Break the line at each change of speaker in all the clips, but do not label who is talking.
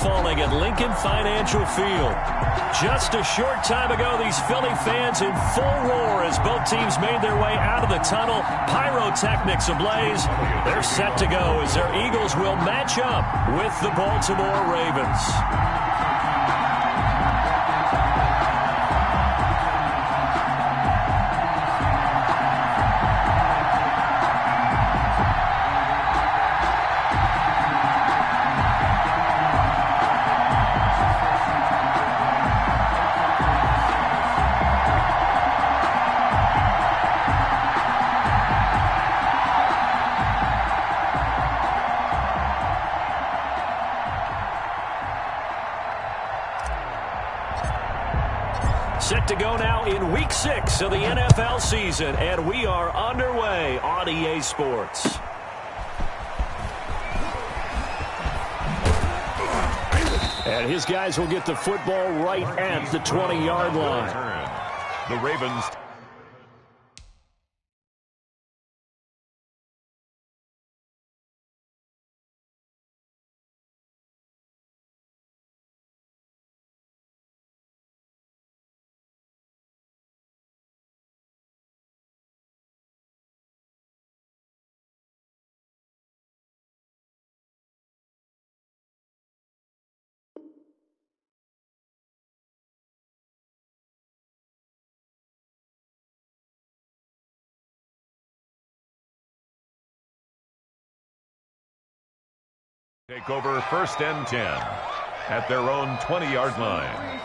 falling at Lincoln Financial Field. Just a short time ago, these Philly fans in full roar as both teams made their way out of the tunnel. Pyrotechnics ablaze. They're set to go as their Eagles will match up with the Baltimore Ravens. Set to go now in Week 6 of the NFL season, and we are underway on EA Sports. And his guys will get the football right at the 20-yard line.
The Ravens. Take over 1st and 10 at their own 20-yard line.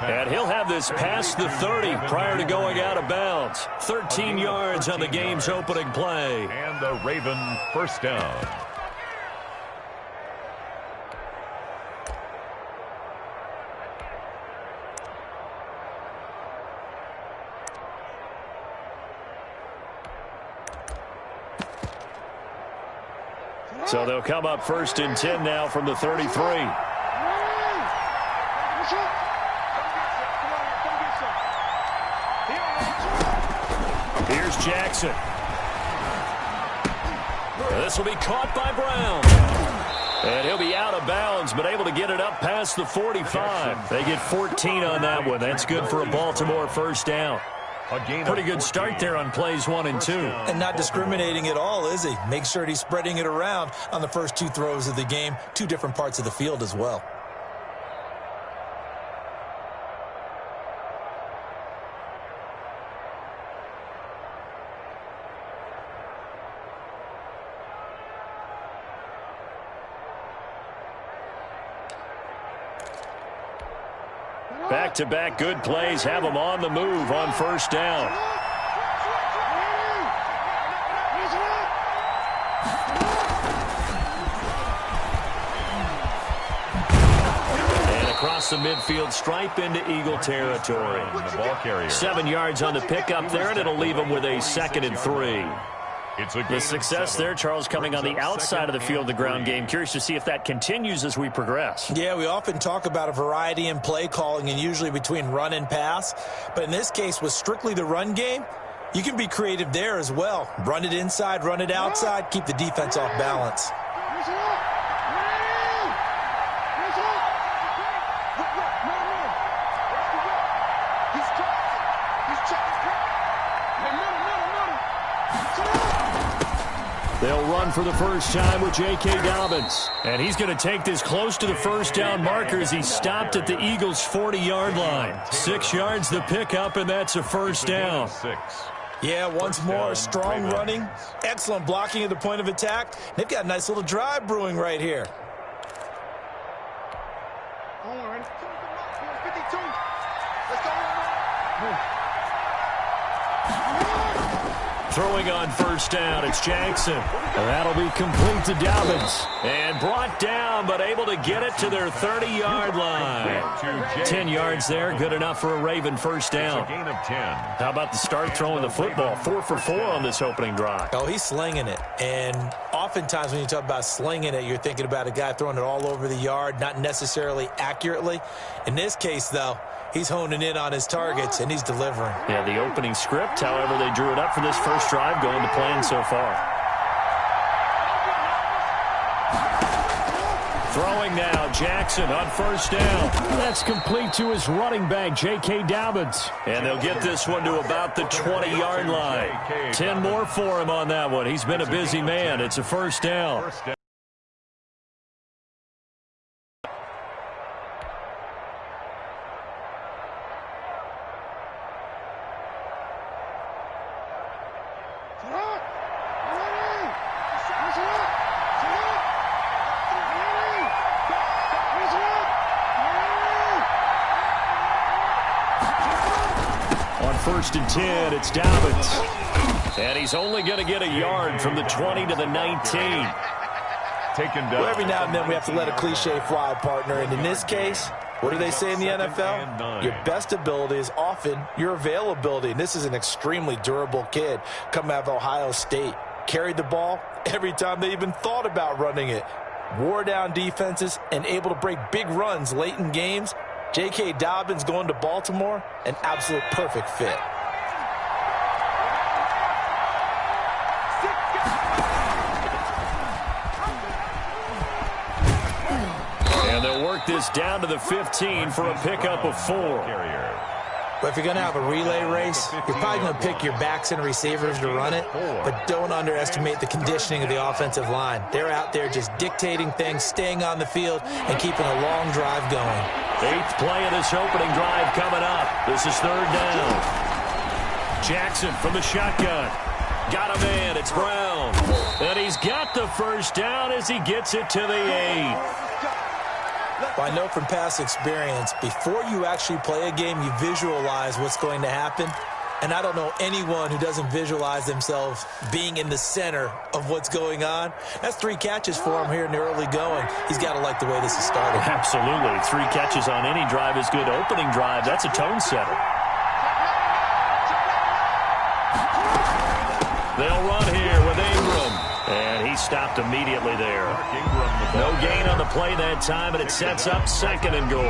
And he'll have this past the 30 prior to going out of bounds. 13 yards on the game's opening play.
And the Raven first down.
So they'll come up 1st and 10 now from the 33. Here's Jackson. This will be caught by Brown. And he'll be out of bounds, but able to get it up past the 45. They get 14 on that one. That's good for a Baltimore first down. Pretty good start there on plays 1 and 2.
And not discriminating at all, is he? Make sure he's spreading it around on the first 2 throws of the game. 2 different parts of the field as well.
Back-to-back good plays have them on the move on first down. And across the midfield stripe into Eagle territory.
The ball carrier.
7 yards on the pickup there, and it'll leave them with a 2nd and 3. The success there, Charles, coming on the outside of the field, the ground game. Curious to see if that continues as we progress.
Yeah, we often talk about a variety in play calling and usually between run and pass. But in this case, with strictly the run game, you can be creative there as well. Run it inside, run it outside, keep the defense off balance.
They'll run for the first time with J.K. Dobbins. And he's going to take this close to the first down marker as he stopped at the Eagles' 40-yard line. 6 yards the pickup, and that's a first down.
Yeah, once more, strong running, excellent blocking at the point of attack. They've got a nice little drive brewing right here.
Throwing on first down, it's Jackson. And that'll be complete to Dobbins. And brought down, but able to get it to their 30-yard line. 10 yards there, good enough for a Raven first down.
It's a gain of 10.
How about the start throwing the football? 4 for 4 on this opening drive.
Oh, he's slinging it. And oftentimes when you talk about slinging it, you're thinking about a guy throwing it all over the yard, not necessarily accurately. In this case, though, he's honing in on his targets, and he's delivering.
Yeah, the opening script, however, they drew it up for this first drive, going to plan so far. Throwing now, Jackson on first down. That's complete to his running back, J.K. Dobbins. And they'll get this one to about the 20-yard line. 10 more for him on that one. He's been a busy man. It's a first down. First and 10, it's Dobbins. And he's only going to get a yard from the 20 to the 19.
Taken down.
Well, every now and then we have to let a cliche fly, partner. And in this case, what do they say in the NFL? Your best ability is often your availability. And this is an extremely durable kid coming out of Ohio State. Carried the ball every time they even thought about running it. Wore down defenses and able to break big runs late in games. J.K. Dobbins going to Baltimore, an absolute perfect fit.
And they'll work this down to the 15 for a pickup of 4.
But if you're going to have a relay race, you're probably going to pick your backs and receivers to run it, but don't underestimate the conditioning of the offensive line. They're out there just dictating things, staying on the field, and keeping a long drive going.
8th play of this opening drive coming up. This is third down. Jackson from the shotgun. Got a man. It's Brown. And he's got the first down as he gets it to the 8.
Well, I know from past experience, before you actually play a game, you visualize what's going to happen. And I don't know anyone who doesn't visualize themselves being in the center of what's going on. That's 3 catches for him here in the early going. He's got to like the way this is started.
Absolutely. 3 catches on any drive is good. Opening drive, that's a tone setter. They'll run here with Ingram. And he stopped immediately there. No gain on the play that time, and it sets up 2nd and goal.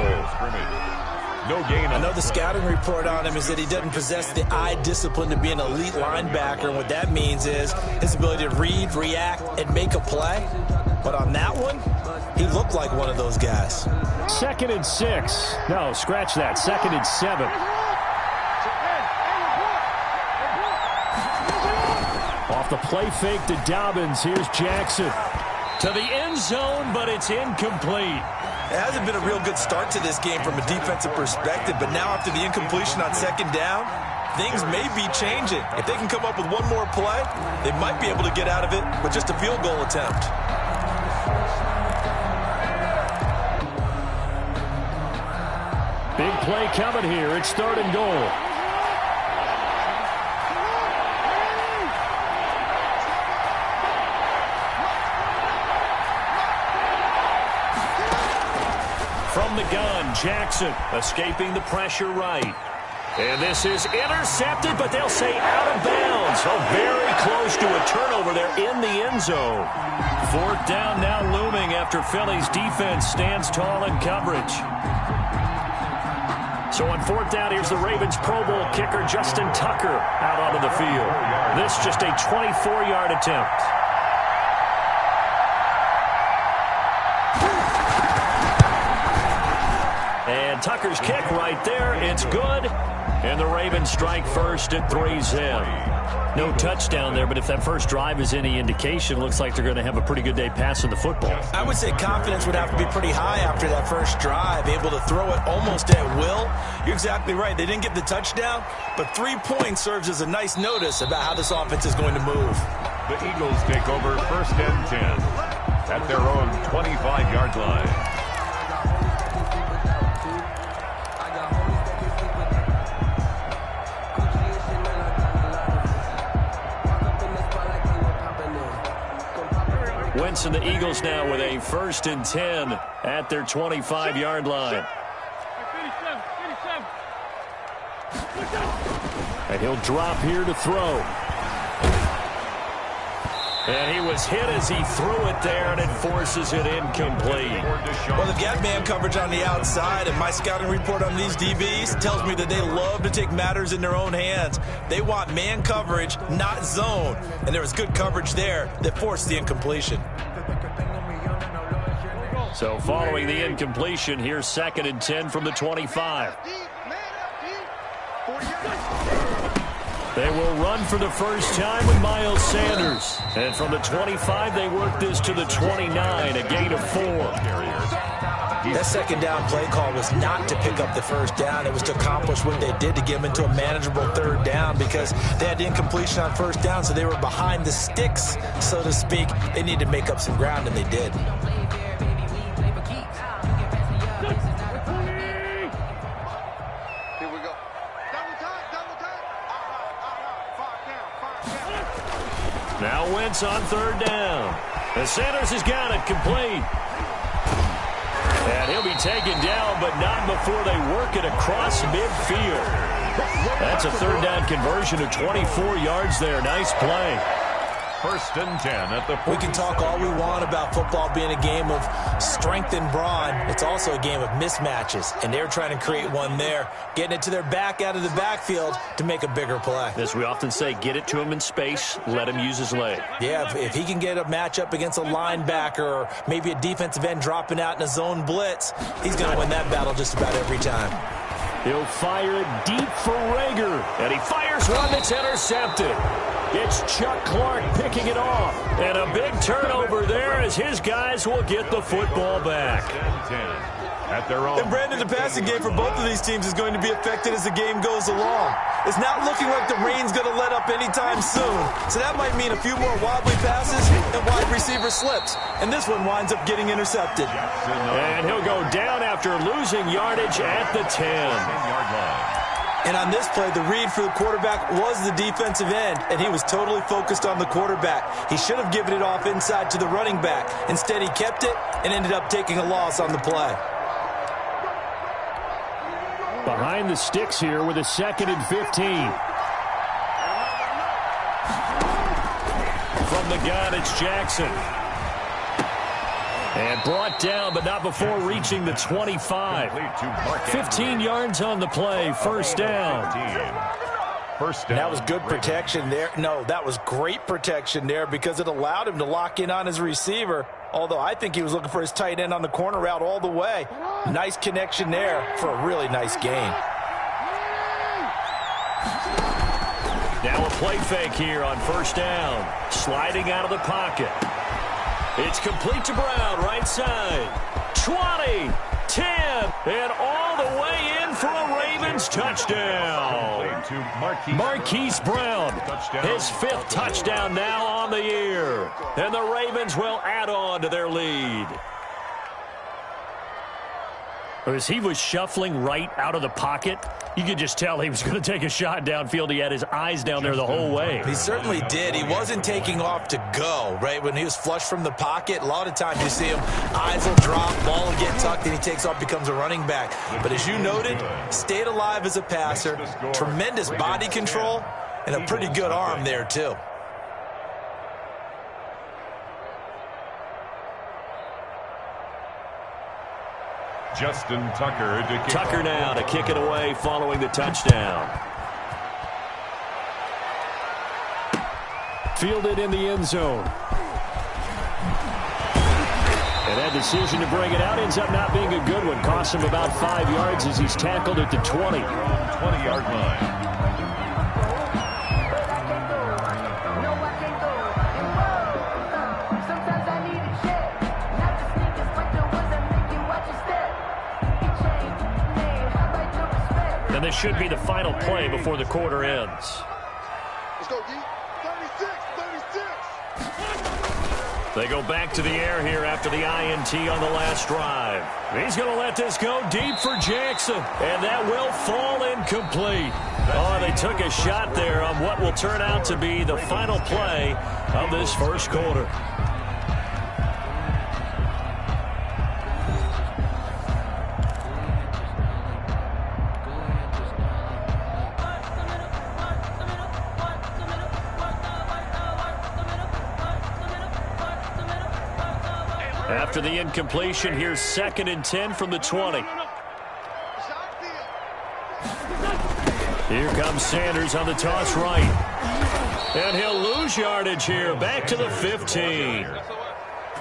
No gain.
I know the scouting report on him is that he doesn't possess the eye discipline to be an elite linebacker, and what that means is his ability to read, react, and make a play. But on that one, he looked like one of those guys.
2nd and 6. No, scratch that. 2nd and 7. Off the play fake to Dobbins. Here's Jackson. To the end zone, but it's incomplete.
It hasn't been a real good start to this game from a defensive perspective, but now after the incompletion on 2nd down, things may be changing. If they can come up with one more play, they might be able to get out of it with just a field goal attempt.
Big play coming here. It's 3rd and goal. From the gun, Jackson escaping the pressure right. And this is intercepted, but they'll say out of bounds. Oh, very close to a turnover there in the end zone. 4th down now looming after Philly's defense stands tall in coverage. So on 4th down, here's the Ravens Pro Bowl kicker Justin Tucker out onto the field. This just a 24-yard attempt. And Tucker's kick right there. It's good. And the Ravens strike first at 3-zip. No touchdown there, but if that first drive is any indication, looks like they're going to have a pretty good day passing the football.
I would say confidence would have to be pretty high after that first drive, able to throw it almost at will. You're exactly right. They didn't get the touchdown, but 3 points serves as a nice notice about how this offense is going to move.
The Eagles take over 1st and 10 at their own 25-yard line.
Giants and the Eagles now with a 1st and 10 at their 25-yard line. And he'll drop here to throw. And he was hit as he threw it there, and it forces it incomplete.
Well, they've got man coverage on the outside, and my scouting report on these DBs tells me that they love to take matters in their own hands. They want man coverage, not zone. And there was good coverage there that forced the incompletion.
So following the incompletion, here's 2nd and 10 from the 25. They will run for the first time with Miles Sanders. And from the 25, they work this to the 29, a gain of 4.
That 2nd down play call was not to pick up the 1st down. It was to accomplish what they did to get them into a manageable 3rd down because they had incompletion on 1st down, so they were behind the sticks, so to speak. They needed to make up some ground, and they did.
Now Wentz on 3rd down. And Sanders has got it complete. And he'll be taken down, but not before they work it across midfield. That's a 3rd down conversion of 24 yards there. Nice play.
1st and 10 at the 40.
We can talk all we want about football being a game of strength and brawn. It's also a game of mismatches, and they're trying to create one there, getting it to their back out of the backfield to make a bigger play.
As we often say, get it to him in space, let him use his leg.
Yeah, if he can get a matchup against a linebacker or maybe a defensive end dropping out in a zone blitz, he's going to win that battle just about every time.
He'll fire it deep for Rager, and he fires one that's intercepted. It's Chuck Clark picking it off. And a big turnover there as his guys will get the football back.
10 at their own.
And Brandon, the passing game for both of these teams is going to be affected as the game goes along. It's not looking like the rain's going to let up anytime soon. So that might mean a few more wobbly passes and wide receiver slips. And this one winds up getting intercepted.
And he'll go down after losing yardage at the 10-yard line.
And on this play, the read for the quarterback was the defensive end, and he was totally focused on the quarterback. He should have given it off inside to the running back. Instead, he kept it and ended up taking a loss on the play.
Behind the sticks here with a 2nd and 15. From the gun, it's Jackson. And brought down, but not before reaching the 25. 15 yards on the play, 1st down.
That was good protection there. No, that was great protection there because it allowed him to lock in on his receiver. Although I think he was looking for his tight end on the corner route all the way. Nice connection there for a really nice gain.
Now a play fake here on 1st down. Sliding out of the pocket. It's complete to Brown, right side. 20, 10, and all the way in for a Ravens touchdown. Marquise Brown, his 5th touchdown now on the year. And the Ravens will add on to their lead. As he was shuffling right out of the pocket, you could just tell he was going to take a shot downfield. He had his eyes down there the whole way.
He certainly did. He wasn't taking off to go, right? When he was flushed from the pocket, a lot of times you see him, eyes will drop, ball will get tucked, and he takes off, becomes a running back. But as you noted, stayed alive as a passer, tremendous body control, and a pretty good arm there, too.
Justin Tucker to kick
Tucker now to kick it away following the touchdown. Fielded in the end zone. And that decision to bring it out ends up not being a good one. Costs him about 5 yards as he's tackled at the 20.
20-yard line.
And this should be the final play before the quarter ends.
Let's go, D. 36, 36.
They go back to the air here after the INT on the last drive. He's going to let this go deep for Jackson, and that will fall incomplete. Oh, they took a shot there on what will turn out to be the final play of this first quarter. After the incompletion, here's 2nd and 10 from the 20. Here comes Sanders on the toss right. And he'll lose yardage here, back to the 15.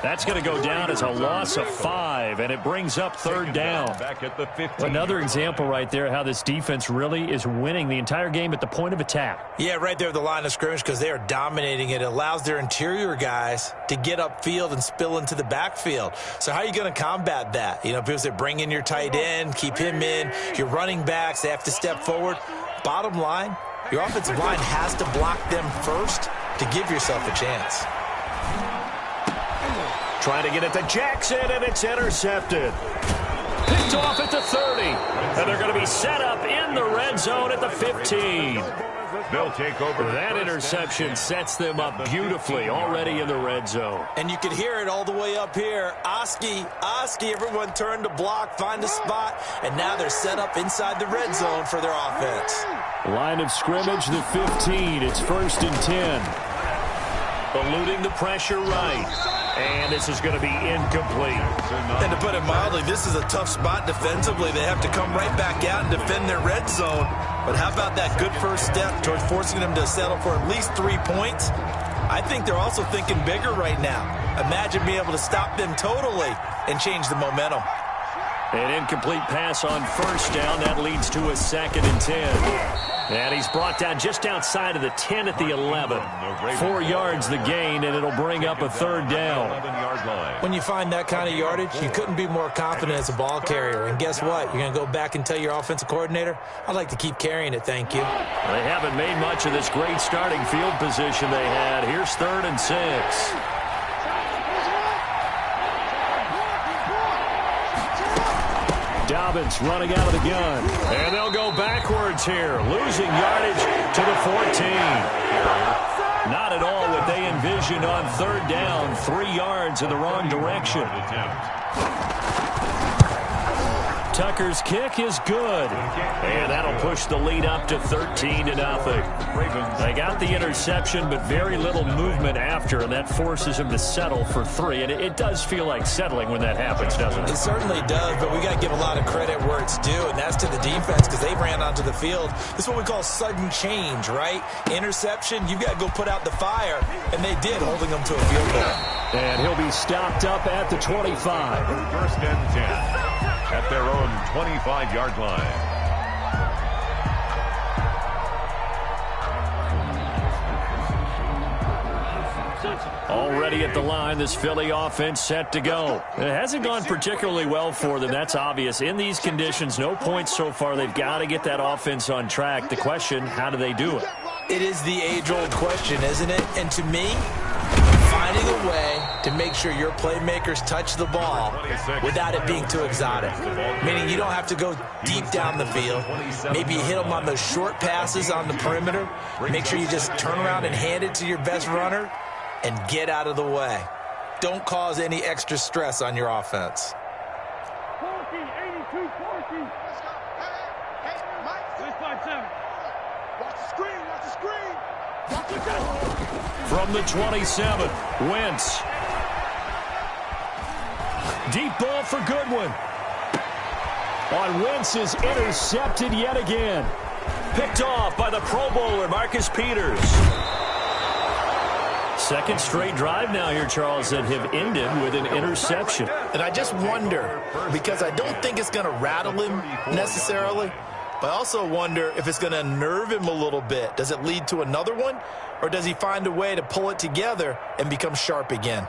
That's going to go down as a loss of 5, and it brings up 3rd down.
Back at the 15.
Another example right there how this defense really is winning the entire game at the point of attack.
Yeah, right there at the line of scrimmage because they are dominating it. It allows their interior guys to get upfield and spill into the backfield. So how are you going to combat that? You know, because they bring in your tight end, keep him in. Your running backs, they have to step forward. Bottom line, your offensive line has to block them first to give yourself a chance.
Trying to get it to Jackson, and it's intercepted. Picked off at the 30. And they're going to be set up in the red zone at the 15.
They'll take over.
That interception sets them up beautifully already in the red zone.
And you can hear it all the way up here. Oski, everyone turned to block, find a spot, and now they're set up inside the red zone for their offense.
Line of scrimmage, the 15. It's 1st and 10. Eluding the pressure right. And this is going to be incomplete.
And to put it mildly, this is a tough spot defensively. They have to come right back out and defend their red zone. But how about that good first step towards forcing them to settle for at least 3 points? I think they're also thinking bigger right now. Imagine being able to stop them totally and change the momentum.
An incomplete pass on 1st down. That leads to a 2nd and 10. And he's brought down just outside of the 10 at the 11. 4 yards the gain, and it'll bring up a 3rd down.
When you find that kind of yardage, you couldn't be more confident as a ball carrier. And guess what? You're going to go back and tell your offensive coordinator, I'd like to keep carrying it, thank you.
They haven't made much of this great starting field position they had. Here's 3rd and 6. Dobbins running out of the gun. And they'll go backwards here, losing yardage to the 14. Not at all what they envisioned on 3rd down. 3 yards in the wrong direction. Tucker's kick is good. And that'll push the lead up to 13-0. They got the interception, but very little movement after, and that forces them to settle for 3. And it does feel like settling when that happens, doesn't it?
It certainly does, but we got to give a lot of credit where it's due, and that's to the defense because they ran onto the field. This is what we call sudden change, right? Interception, you've got to go put out the fire, and they did, holding them to a field goal.
And he'll be stopped up at the 25.
1st and 10. At their own 25-yard line.
Already at the line, this Philly offense set to go. It hasn't gone particularly well for them, that's obvious. In these conditions, no points so far. They've got to get that offense on track. The question, how do they do it?
It is the age-old question, isn't it? And to me, finding a way to make sure your playmakers touch the ball without it being too exotic. Meaning you don't have to go deep down the field. Maybe you hit them on those short passes on the perimeter. Make sure you just turn around and hand it to your best runner and get out of the way. Don't cause any extra stress on your offense.
40, 82, 40. Hey, Mike. 657. Watch the screen, watch the screen. Watch the goal.
From the 27, Wentz. Deep ball for Goodwin. On Wentz is intercepted yet again. Picked off by the Pro Bowler, Marcus Peters. Second straight drive now here, Charles, that have ended with an interception.
And I just wonder, because I don't think it's going to rattle him necessarily, but I also wonder if it's going to unnerve him a little bit. Does it lead to another one, or does he find a way to pull it together and become sharp again?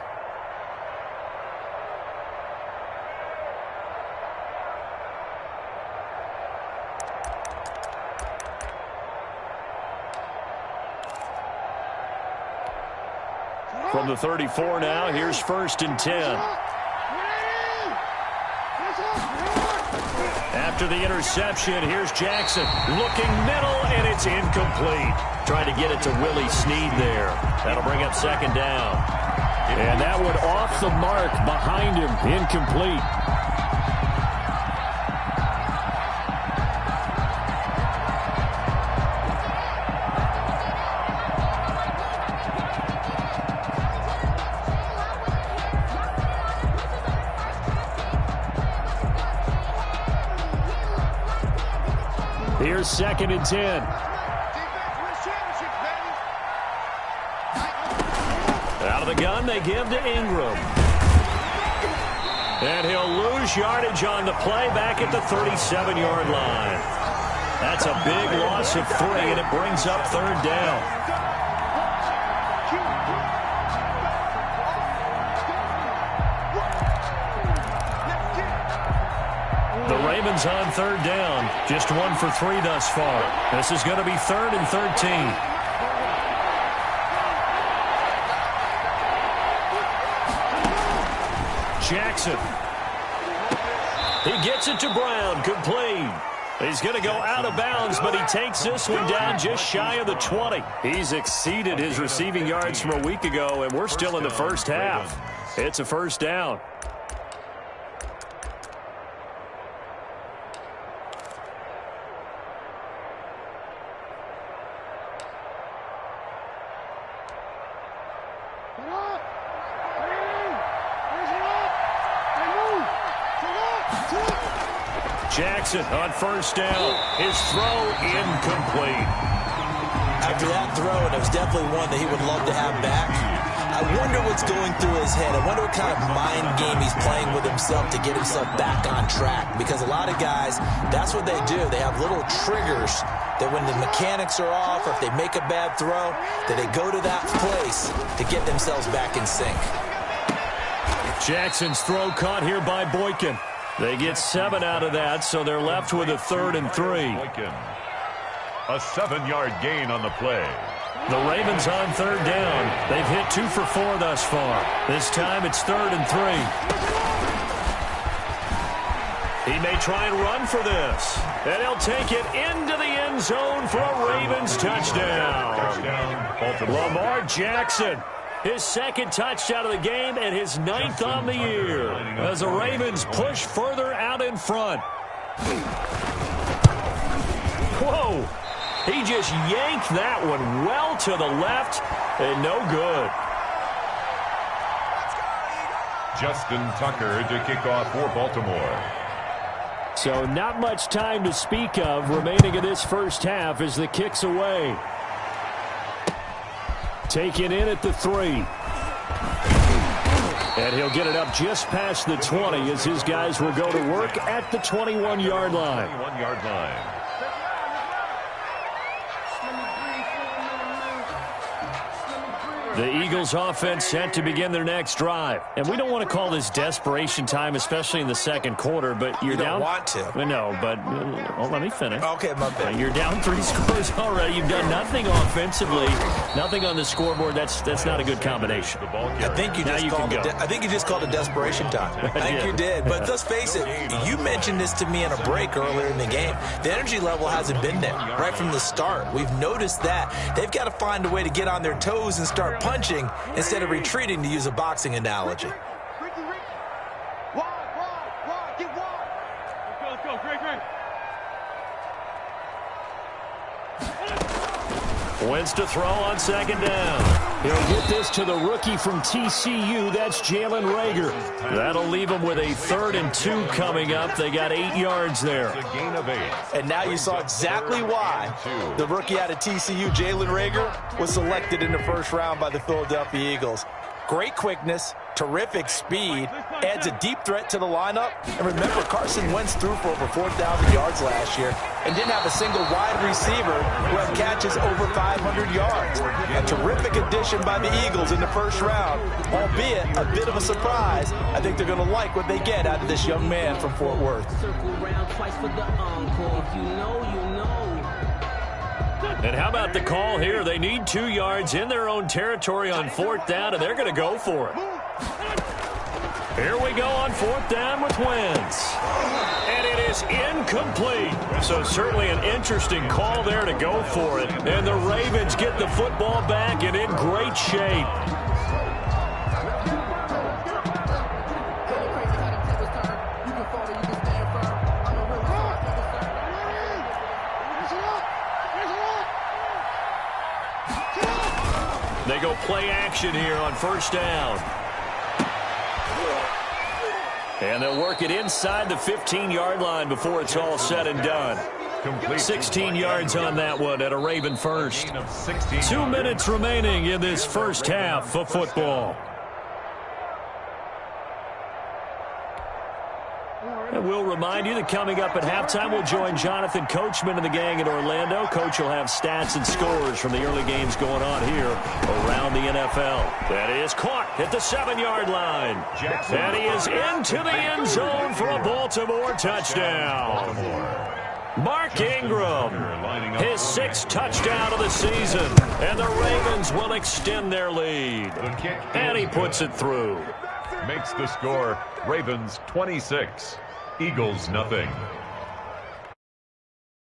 From the 34 now, here's 1st and 10. After the interception, here's Jackson. Looking middle, and it's incomplete. Trying to get it to Willie Snead there. That'll bring up 2nd down. And that one off the mark behind him. Incomplete. Here's 2nd and 10. Out of the gun, they give to Ingram. And he'll lose yardage on the play back at the 37-yard line. That's a big loss of 3, and it brings up 3rd down. The Ravens on 3rd down. Just 1 for 3 thus far. This is going to be 3rd and 13. Jackson. He gets it to Brown. Complete. He's going to go out of bounds, but he takes this one down just shy of the 20. He's exceeded his receiving yards from a week ago, and we're still in the first half. It's a 1st down. Jackson on 1st down. His throw incomplete.
After that throw, and it was definitely one that he would love to have back. I wonder what's going through his head. I wonder what kind of mind game he's playing with himself to get himself back on track. Because a lot of guys, that's what they do. They have little triggers that when the mechanics are off or if they make a bad throw, that they go to that place to get themselves back in sync.
Jackson's throw caught here by Boykin. They get 7 out of that, so they're left with a 3rd and 3.
A 7-yard gain on the play.
The Ravens on 3rd down. They've hit 2 for 4 thus far. This time it's 3rd and 3. He may try and run for this. And he'll take it into the end zone for a Ravens touchdown. Lamar Jackson. His 2nd touchdown of the game and his 9th on the year as the Ravens push further out in front. Whoa! He just yanked that one well to the left and no good.
Justin Tucker to kick off for Baltimore.
So not much time to speak of remaining in this first half as the kick's away. Taken in at the 3. And he'll get it up just past the 20 as his guys will go to work at the 21-yard line.
21-yard line.
The Eagles offense set to begin their next drive. And we don't want to call this desperation time, especially in the 2nd quarter, but you're down.
You don't want to.
No, but let me finish.
Okay, my bad.
You're down 3 scores already. You've done nothing offensively, nothing on the scoreboard. That's not a good combination.
I think you just called it desperation time. I think you did. But let's face it, you mentioned this to me in a break earlier in the game. The energy level hasn't been there right from the start. We've noticed that. They've got to find a way to get on their toes and start punching instead of retreating, to use a boxing analogy.
Let's go. Great.
Wentz to throw on 2nd down. He'll get this to the rookie from TCU. That's Jalen Reagor. That'll leave him with a 3rd and 2 coming up. They got 8 yards there.
A gain of 8.
And now you saw exactly why the rookie out of TCU, Jalen Reagor, was selected in the 1st round by the Philadelphia Eagles. Great quickness, terrific speed, adds a deep threat to the lineup. And remember, Carson Wentz threw for over 4,000 yards last year and didn't have a single wide receiver who had catches over 500 yards. A terrific addition by the Eagles in the 1st round, albeit a bit of a surprise. I think they're going to like what they get out of this young man from Fort Worth.
And how about the call here? They need 2 yards in their own territory on 4th down, and they're going to go for it. Here we go on 4th down with Wentz. And it is incomplete. So certainly an interesting call there to go for it. And the Ravens get the football back and in great shape. They go play action here on 1st down. And they'll work it inside the 15-yard line before it's all said and done.
complete.
16 yards on that one at a Raven first. 2 minutes remaining in this first half of football. And we'll remind you that coming up at halftime, we'll join Jonathan Coachman and the gang in Orlando. Coach will have stats and scores from the early games going on here around the NFL. That is caught at the 7-yard line. And he is into the end zone for a Baltimore touchdown. Mark Ingram, his 6th touchdown of the season. And the Ravens will extend their lead. And he puts it through.
Makes the score Ravens 26, Eagles nothing.